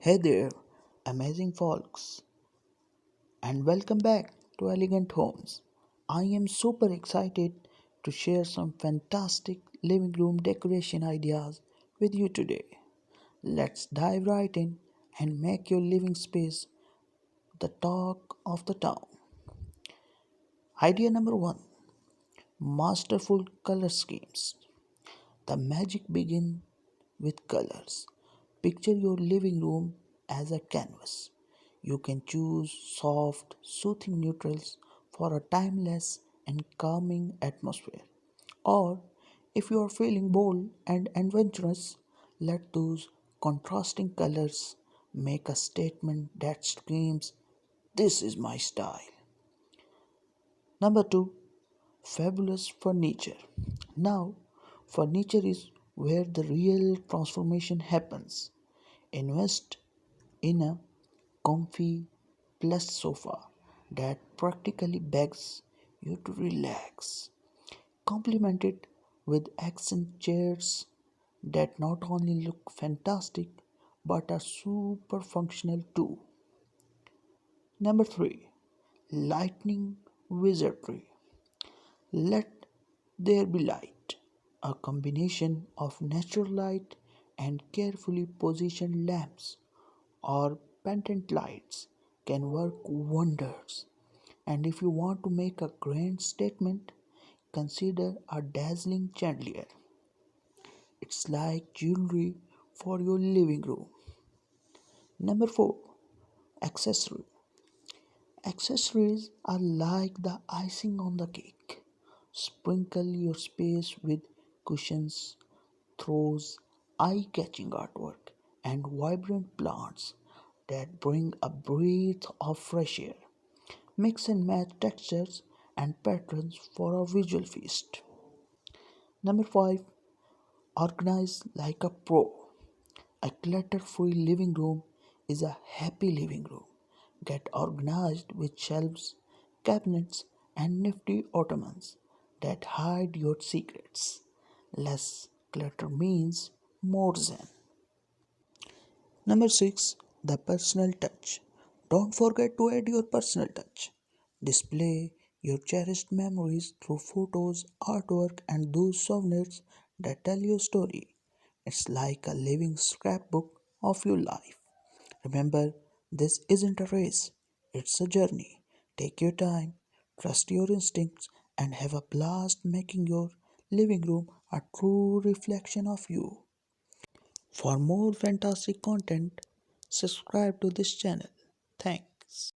Hey there, amazing folks, and welcome back to Elegant Homes. I am super excited to share some fantastic living room decoration ideas with you today. Let's dive right in and make your living space the talk of the town. Idea number one, masterful color schemes. The magic begins with colors. Picture your living room as a canvas. You can choose soft, soothing neutrals for a timeless and calming atmosphere. Or, if you are feeling bold and adventurous, let those contrasting colors make a statement that screams, "This is my style." Number two, fabulous furniture. Now, furniture is where the real transformation happens. Invest in a comfy plush sofa that practically begs you to relax. Complement it with accent chairs that not only look fantastic but are super functional too. Number 3, lightning wizardry. Let there be light. A combination of natural light and carefully positioned lamps or pendant lights can work wonders. And if you want to make a grand statement, consider a dazzling chandelier. It's like jewelry for your living room. Number 4, accessory. Accessories are like the icing on the cake. Sprinkle your space with cushions, throws, eye catching artwork, and vibrant plants that bring a breath of fresh air. Mix and match textures and patterns for a visual feast. Number 5, organize like a pro. A clutter free living room is a happy living room. Get organized with shelves, cabinets, and nifty ottomans that hide your secrets. Less clutter means more zen. Number 6, the personal touch. Don't forget to add your personal touch. Display your cherished memories through photos, artwork, and those souvenirs that tell your story. It's like a living scrapbook of your life. Remember, this isn't a race, it's a journey. Take your time, trust your instincts, and have a blast making your living room a true reflection of you. For more fantastic content, subscribe to this channel. Thanks.